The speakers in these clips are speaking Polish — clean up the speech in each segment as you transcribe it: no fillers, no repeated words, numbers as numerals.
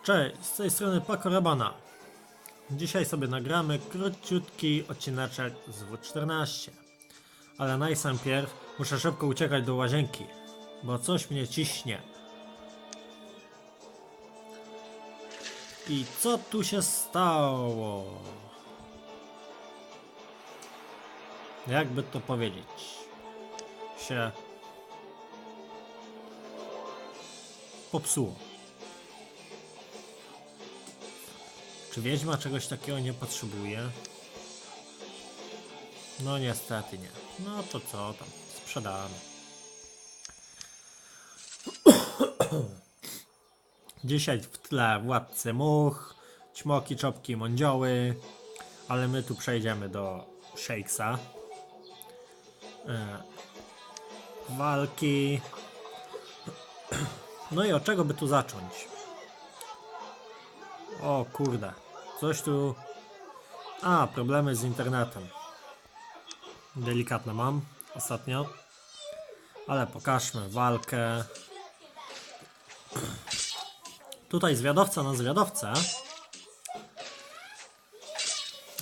Cześć, z tej strony Paco Rabana. Dzisiaj sobie nagramy króciutki odcineczek z W14. Ale najpierw muszę szybko uciekać do łazienki, bo coś mnie ciśnie. I co tu się stało? Jakby to powiedzieć? Się popsuło. Czy wiedźma czegoś takiego nie potrzebuje? No niestety nie. No to co tam? Sprzedamy. Dzisiaj w tle Władcy Much, Ćmoki, Czopki, Mądzioły. Ale my tu przejdziemy do Shakesa. Walki. No i od czego by tu zacząć? O kurde, coś tu... problemy z internetem. Delikatne mam ostatnio. Ale pokażmy walkę. Tutaj zwiadowca na zwiadowcę.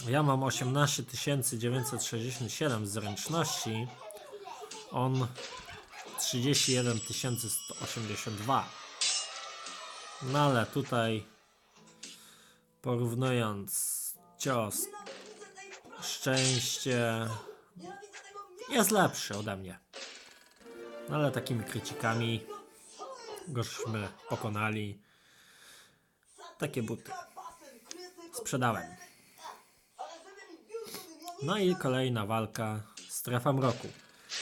Ja mam 18 967 zręczności. On 31 182. No ale tutaj porównując cios, szczęście jest lepszy ode mnie. No ale takimi krycikami gośmy pokonali. Takie buty sprzedałem. No i kolejna walka, Strefa Mroku.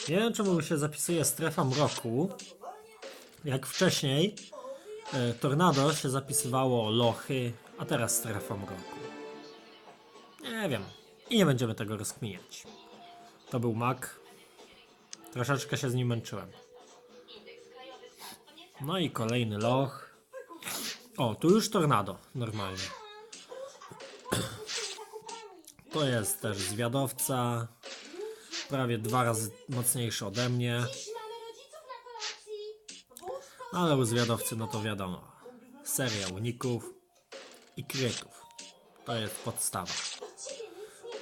Nie wiem czemu się zapisuje Strefa Mroku. Jak wcześniej Tornado się zapisywało Lochy, a teraz Strefa Mroku. Nie wiem. I nie będziemy tego rozkminiać. To był mak. Troszeczkę się z nim męczyłem. No i kolejny loch. O, tu już Tornado. Normalnie. To jest też zwiadowca. Prawie 2 razy mocniejszy ode mnie. Ale u zwiadowcy no to wiadomo. Seria uników i krytów. To jest podstawa.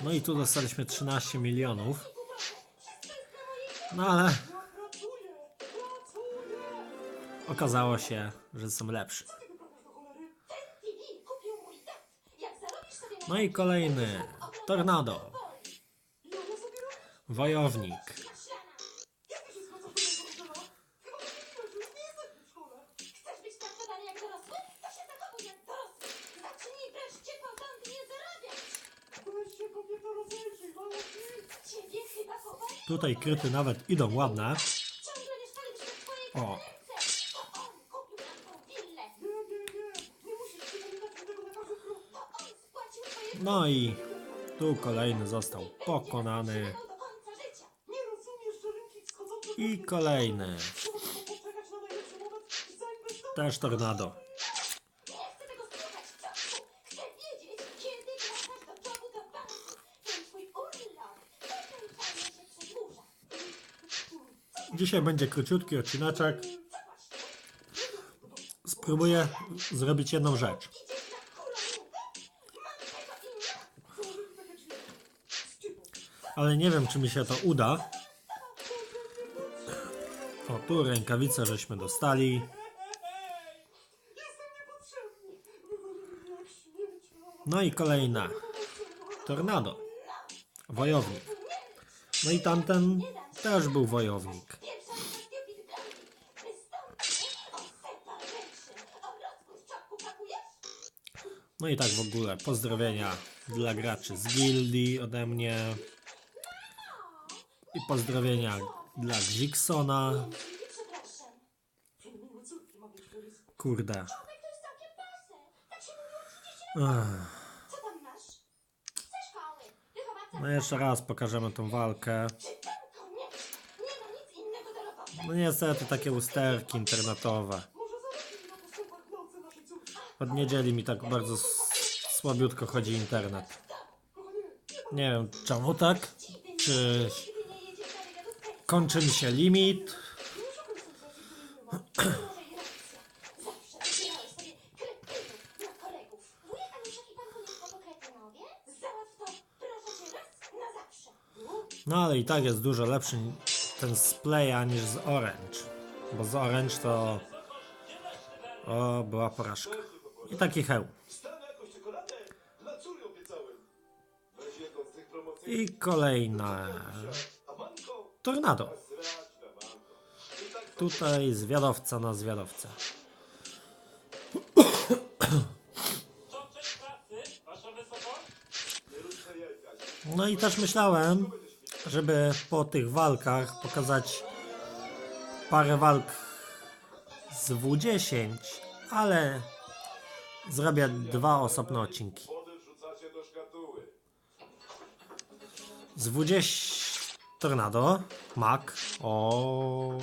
No i tu dostaliśmy 13 milionów. No ale okazało się, że są lepsi. No i kolejny Tornado. Wojownik. Tutaj kryty nawet idą ładne. O. No i tu kolejny został pokonany. I kolejny. Też Tornado. Dzisiaj będzie króciutki odcineczek. Spróbuję zrobić jedną rzecz. Ale nie wiem, czy mi się to uda. O, tu rękawice żeśmy dostali. No i kolejna. Tornado. Wojownik. No i tamten też był wojownik. No i tak w ogóle pozdrowienia dla graczy z gildii ode mnie. I pozdrowienia dla Gziksona. Kurde. No jeszcze raz pokażemy tą walkę. No niestety takie usterki internetowe. Od niedzieli mi tak bardzo słabiutko chodzi internet. Nie wiem czemu tak. Czy kończy mi się limit? No ale i tak jest dużo lepszy ten z Playa niż z Orange. Bo z Orange to... O, była porażka. I taki hełm. I kolejna Tornado. Tutaj zwiadowca na zwiadowcę. No i też myślałem, żeby po tych walkach pokazać parę walk z W10, ale zrobię 2 osobne odcinki. Z W10 Tornado, Mac. O,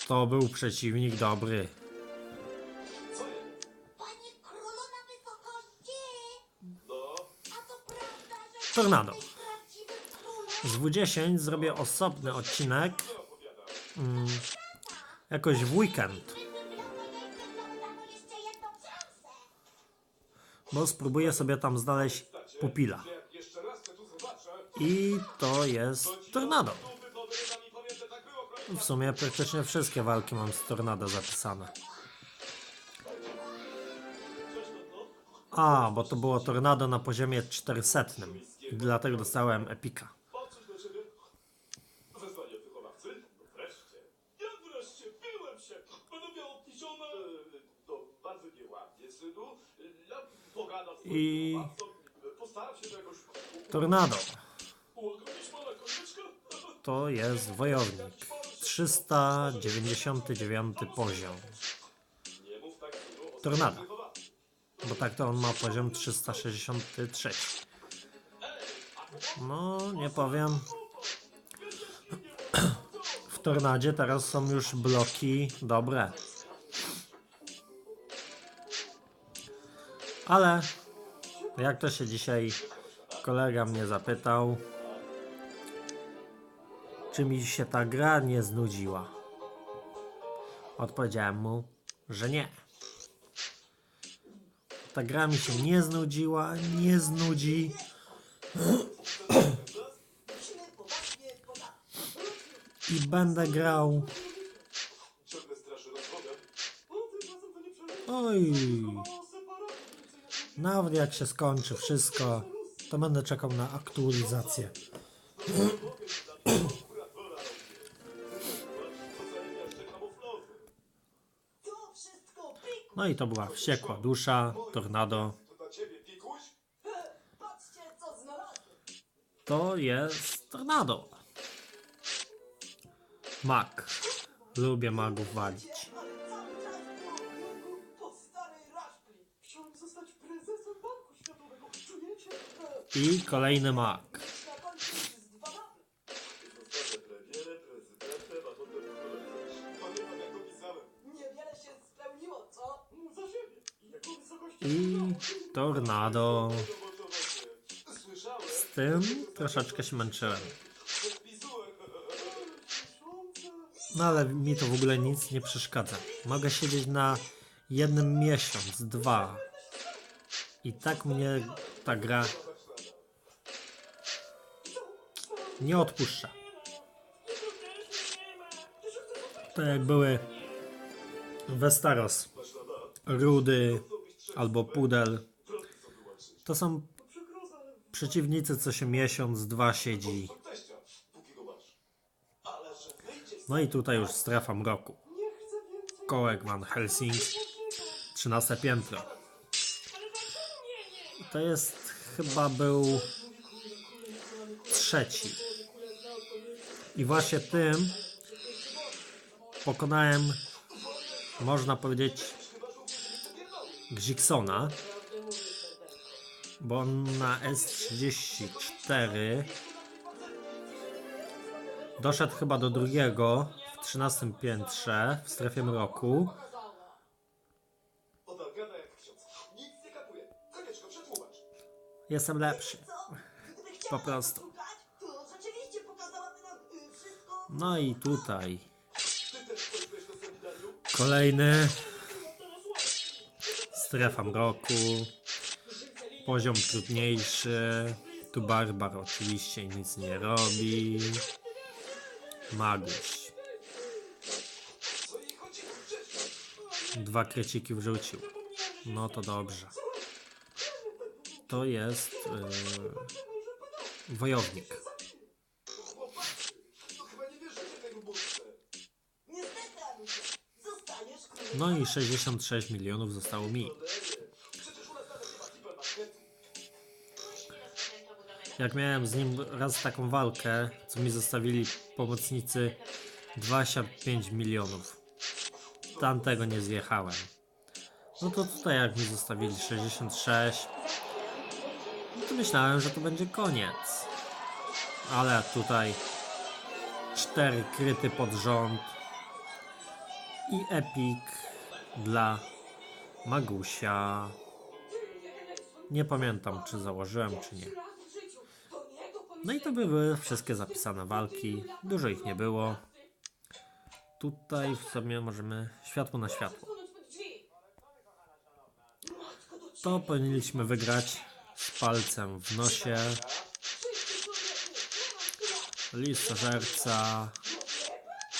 to był przeciwnik dobry. Tornado. Z W10 zrobię osobny odcinek jakoś w weekend. Bo spróbuję sobie tam znaleźć pupila. I to jest Tornado. W sumie praktycznie wszystkie walki mam z Tornado zapisane. A, bo to było Tornado na poziomie 400. Dlatego dostałem epika. I Tornado to jest wojownik. 399 poziom. Tornado. Bo tak to on ma poziom 363. No, nie powiem. W Tornadzie teraz są już bloki dobre. Ale jak to się dzisiaj kolega mnie zapytał, czy mi się ta gra nie znudziła. Odpowiedziałem mu, że nie. Ta gra mi się nie znudziła, nie znudzi. I będę grał. Oj. Nawet jak się skończy wszystko, to będę czekał na aktualizację. No i to była wściekła dusza, Tornado. To jest Tornado. Mag. Lubię magów walić. I kolejny mag. I Tornado. Z tym troszeczkę się męczyłem. No ale mi to w ogóle nic nie przeszkadza. Mogę siedzieć na jednym miesiąc, 2. I tak mnie ta gra nie odpuszcza. To jak były Westeros, Rudy albo Pudel. To są przeciwnicy, co się miesiąc, 2 siedzi. No i tutaj już strefa mroku. Kołek Van Helsing. 13 piętro. To jest chyba był 3. I właśnie tym pokonałem, można powiedzieć, Gziksona, bo on na S34 doszedł chyba do drugiego w 13 piętrze w strefie mroku. Jestem lepszy. Po prostu. No i tutaj kolejny strefa mroku. Poziom trudniejszy. Tu Barbar oczywiście nic nie robi. Maguś. 2 kreciki wrzucił. No to dobrze. To jest wojownik. No i 66 milionów zostało mi. Jak miałem z nim raz taką walkę, co mi zostawili pomocnicy 25 milionów. Tamtego nie zjechałem. No to tutaj jak mi zostawili 66, to myślałem, że to będzie koniec. Ale tutaj 4 kryty pod rząd i epik dla Magusia. Nie pamiętam, czy założyłem, czy nie. No i to były wszystkie zapisane walki. Dużo ich nie było. Tutaj w sobie możemy światło na światło. To powinniśmy wygrać z palcem w nosie. Listożerca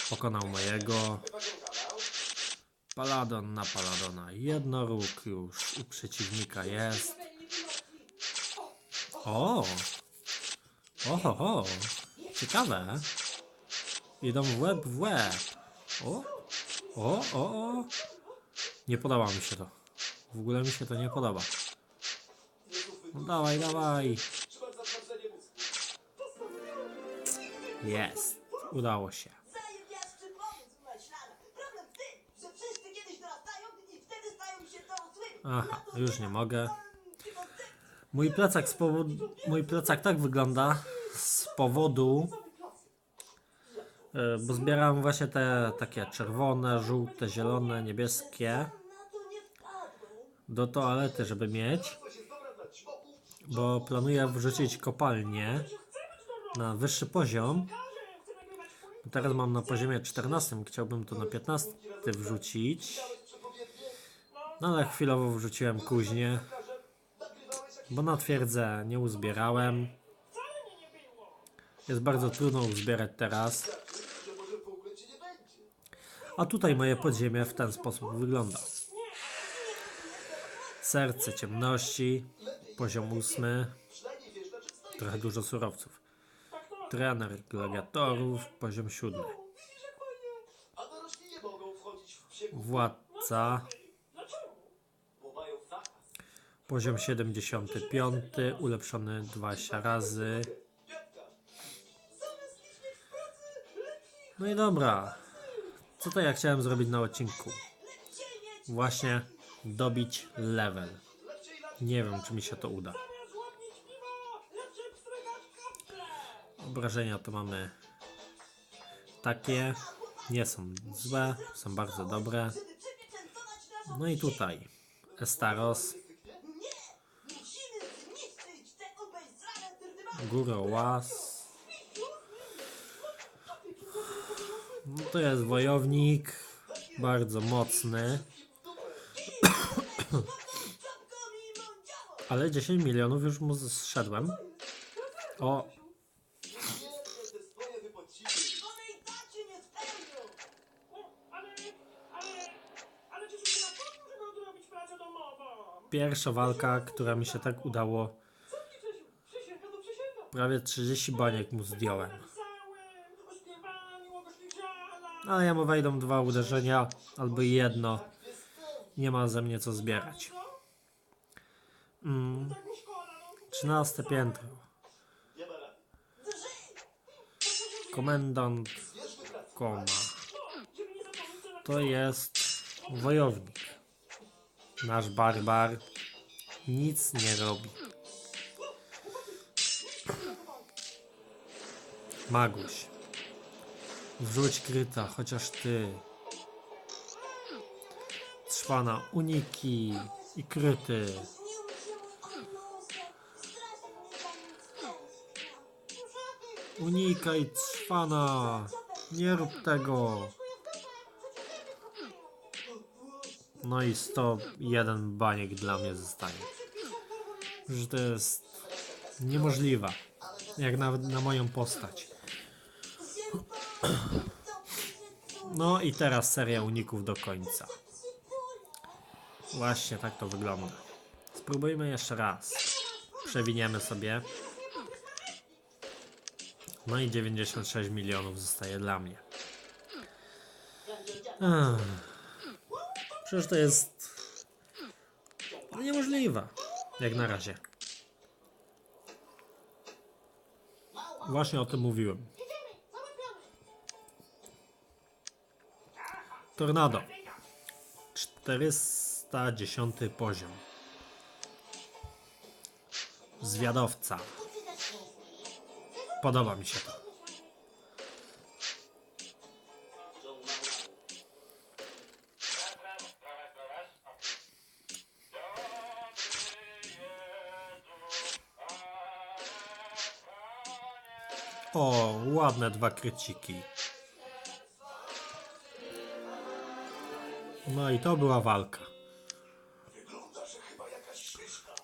pokonał mojego. Paladon na Paladona. Jednoróg już u przeciwnika jest. O! Oho! Ciekawe. Idą w łeb w łeb. O! Nie podoba mi się to. W ogóle mi się to nie podoba. No dawaj. Jest. Udało się. Aha, już nie mogę. Mój plecak tak wygląda z powodu, bo zbierałem właśnie te takie czerwone, żółte, zielone, niebieskie do toalety, żeby mieć, bo planuję wrzucić kopalnię na wyższy poziom. Teraz mam na poziomie 14, chciałbym to na 15 wrzucić, no ale chwilowo wrzuciłem kuźnię, bo na twierdzę nie uzbierałem. Jest bardzo trudno uzbierać teraz. A tutaj moje podziemie w ten sposób wygląda. Serce ciemności, poziom 8. Trochę dużo surowców. Trener gladiatorów, poziom 7. Władca, poziom 75, ulepszony 20 razy. No i dobra. Co to ja chciałem zrobić na odcinku? Właśnie dobić level. Nie wiem, czy mi się to uda. Obrażenia to mamy takie. Nie są złe, są bardzo dobre. No i tutaj Estaros, Górołaz. No to jest wojownik, bardzo mocny. Ale 10 milionów już mu zszedłem. O! Pierwsza walka, która mi się tak udało. Prawie 30 baniek mu zdjąłem. Ale ja mu wejdą 2 uderzenia, albo jedno. Nie ma ze mnie co zbierać. 13 piętro. Komendant Koma. To jest wojownik. Nasz barbar nic nie robi. Maguś. Wrzuć kryta, chociaż ty. Trwana uniki i kryty. Unikaj, trwana. Nie rób tego. No i 101 baniek dla mnie zostaje. Że to jest Niemożliwa. Jak nawet na moją postać. No i teraz seria uników do końca. Właśnie tak to wygląda. Spróbujmy jeszcze raz. Przewiniemy sobie. No i 96 milionów zostaje dla mnie. Przecież to jest niemożliwe. Jak na razie. Właśnie o tym mówiłem. Tornado. 410 poziom. Zwiadowca. Podoba mi się to. O, ładne 2 kryciki. No i to była walka.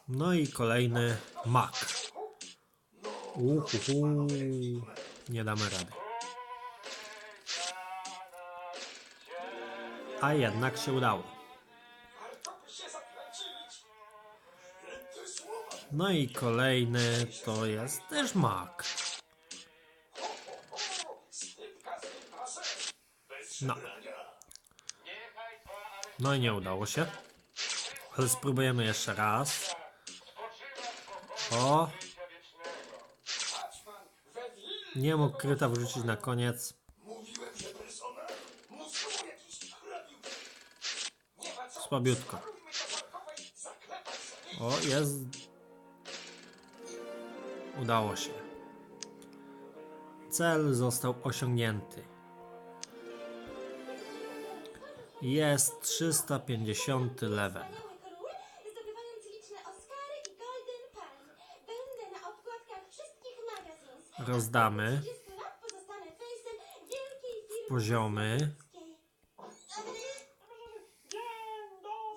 No i kolejny mak. Nie damy rady. A jednak się udało. No i kolejny to jest też mak. No. No i nie udało się. Ale spróbujemy jeszcze raz. O! Nie mógł kryta wrzucić na koniec. Słabiutko. O, jest. Udało się. Cel został osiągnięty. Jest 350 level. Zdobywając liczne Oscary i Golden Palm. Będę na okładkach wszystkich magazynów. Rozdamy 30 lat pozostanę face'em wielkiej firmy poziomy.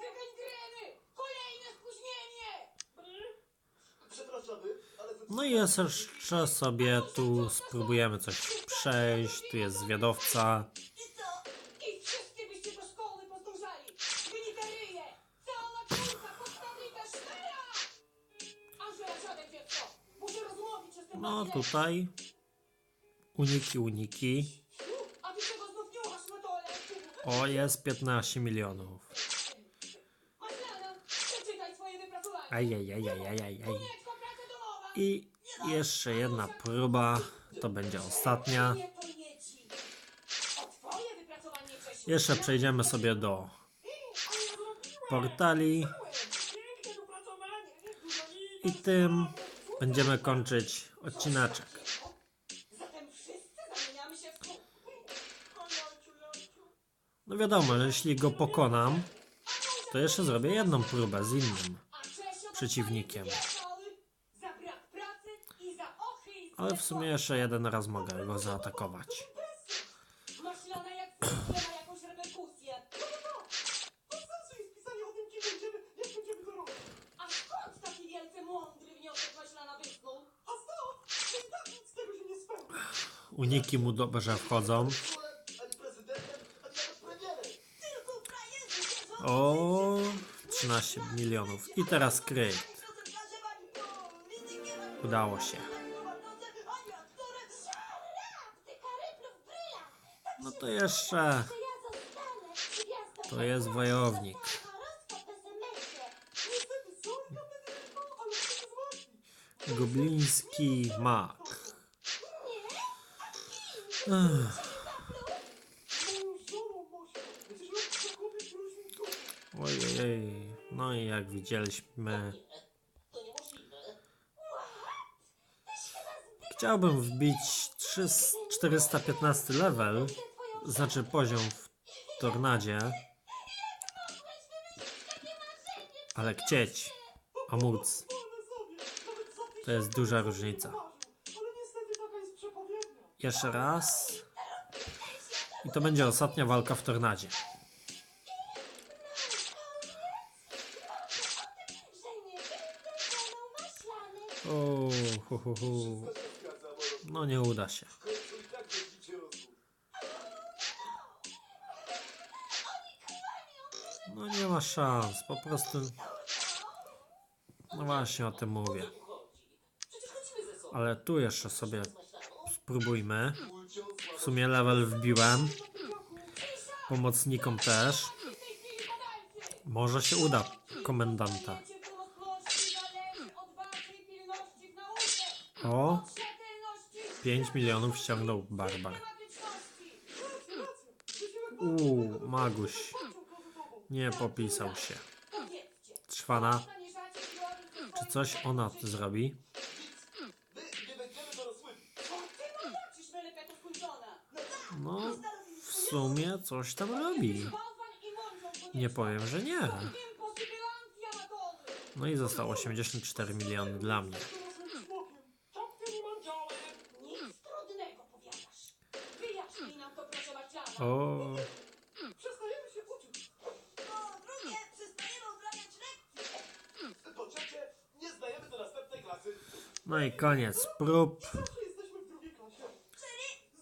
Wywędreny! Kolejne spóźnienie! No i jeszcze sobie tu spróbujemy coś przejść. Tu jest zwiadowca. I co? I wszyscy byście do szkoły pozdążali! Wynite ryje! Cała kulka pod fabrykę szmera! Angela, siadaj dziecko! Muszę rozmówić się z tym No papierem. tutaj. Uniki. A ty czego znów niuchasz na dole? O, jest 15 milionów. Maślana, przeczytaj swoje wypracowanie! Ajajajajajaj. Konieczko, praca domowa! I jeszcze jedna próba. To będzie ostatnia. Nie to nie ci. O twoje wypracowanie, Czesiu. Jeszcze przejdziemy sobie do portali. Piękne wypracowanie. I tym będziemy kończyć odcineczek. Zatem wszyscy zamieniamy się w pół. No wiadomo, że jeśli go pokonam, to jeszcze zrobię jedną próbę z innym A Czesio przeciwnikiem. za brak pracy i za ochy. Ale w sumie jeszcze jeden raz mogę go zaatakować. Maślana jak zwykle ma jakąś reperkusję. Sensu jest pisanie o tym, kim będziemy, jak będziemy to robić. A skąd taki wielce mądry wniosek Maślana wysnuł? A stop! To i tak nic z tego się nie spełni. Uniki mu dobrze wchodzą. Ani prezydentem, ani nawet premierem. Tylko frajerzy siedzą. O, 13 milionów. I teraz kryt. Udało się. No to jeszcze to jest wojownik. Niestety, sorry na Benedyktą, ale muszę to załatwić. Gobliński mak. Moją żoną, Mosiu. Będziesz robić zakupy w różnych grupach. Ojej. No i jak widzieliśmy, chciałbym wbić 415 level, znaczy poziom w Tornadzie, ale chcieć, a móc, Wolne sobie, nawet za to jest duża różnica. marzył. Ale niestety taka jest przepowiednia. Jeszcze raz. I to będzie ostatnia walka w Tornadzie. O, hu, hu, hu. No nie uda się. W końcu i tak będziecie rosło. No nie ma szans, po prostu. No właśnie o tym mówię. Przecież chodzimy ze sobą. Ale tu jeszcze sobie spróbujmy. Ulcio, W sumie level wbiłem. Cisza! Pomocnikom też. W tej chwili podajcie! Może się uda komendanta. Wiecie, pomocności zależy od waszej pilności w nauce. O, Od rzetelności 5 milionów ściągnął Barbar. systematyczności. Maguś. Nie popisał się. Powiedzcie, Trwana. zamierzacie bronić Czy coś ona zrobi? my nie będziemy dorosłymi. Ty majaczysz, melepeko skończona. No, w sumie coś tam robi. Nie powiem, że nie. No i zostało 84 miliony dla mnie. Dorosłym smokiem. Czapkę nie mam działem. Nic trudnego powiadasz. Wyjaśnij nam to, proszę Maciana. O, Przestajemy się uczyć. Po drugie, przestajemy odrabiać lekcje. Po trzecie, nie zdajemy do następnej klasy. no i koniec prób. Zawsze jesteśmy w drugiej klasie.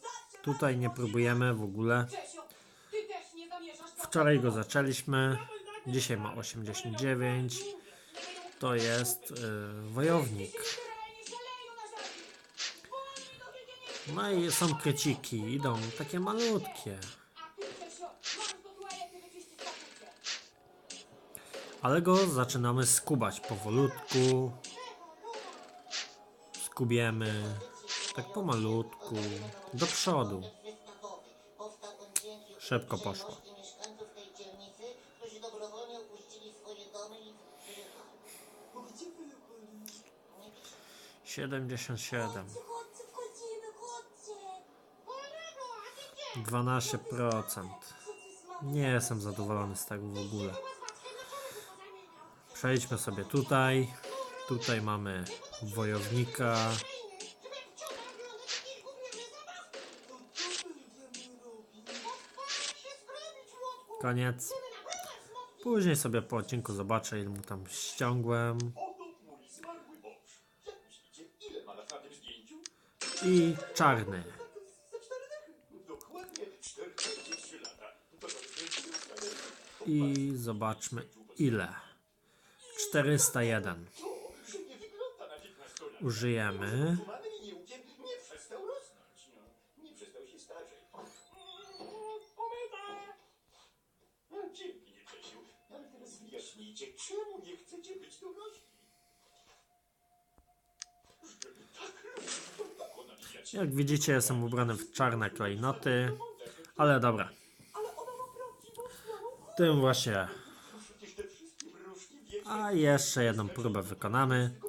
Zawsze Tutaj nie próbujemy w ogóle. Czesio, ty też nie zamierzasz... Wczoraj go zaczęliśmy. Dzisiaj ma 89. To jest wojownik. No i są kreciki. Idą takie malutkie. A ty, Czesio, masz do tualety wyczyścić papucie. Ale go zaczynamy skubać powolutku. Skubiemy. Tak pomalutku. Do przodu. Szybko poszło. Mieszkańców tej dzielnicy, którzy dobrowolnie opuścili swoje domy i przyjechali. Gdzie wy byliście? 77. Chodźcie, wchodzimy, chodźcie. 12%. Nie jestem zadowolony z tego w ogóle. Przejdźmy sobie tutaj. Tutaj mamy wojownika. Koniec. Później sobie po odcinku zobaczę, ile mu tam ściągłem. Oto mój zmarły mąż. Jak myślicie, ile ma lat na tym zdjęciu? I czarny. Ze 4 dychy. Dokładnie 43 lata. To zdjęcie zostanie. I zobaczmy ile. 401. To, że nie wygląda na 15-latka. Użyjemy. Złamanym i nieukiem nie przestał rosnąć. No, nie przestał się starzeć. Dzięki, nie Czesiu. Ale teraz wyjaśnijcie, czemu nie chcecie być dorośli? Żeby tak luźno dokonać. Jak widzicie, jestem ubrany w czarne klejnoty. Ale dobra. Ale ona ma prawdziwą szklaną. Tym właśnie. Przecież te wszystkie wróżki wiecie. A jeszcze jedną próbę wykonamy.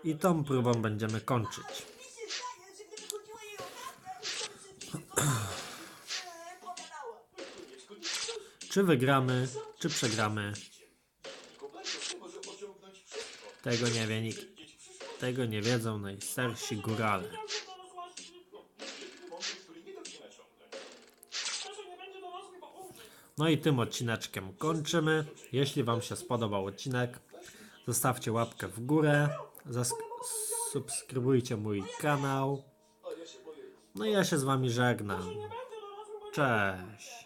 I tą próbą będziemy kończyć. Mi się zdaje, że gdyby chodziło jej o prawdę, to by wszystkie się powiadała. Czy wygramy, czy przegramy, Może osiągnąć wszystko. tego nie wie nikt. Dzieci przyszło. Tego nie wiedzą najstarsi górale. Mądry, który nie dał się naciągnąć. Proszę, nie będzie dorosły, bo umrze. No i tym odcineczkiem kończymy. Jeśli Wam się spodobał odcinek, zostawcie łapkę w górę, subskrybujcie mój kanał. A ja się boję. No i ja się z Wami żegnam. Nie będę dorosły, bo Cześć.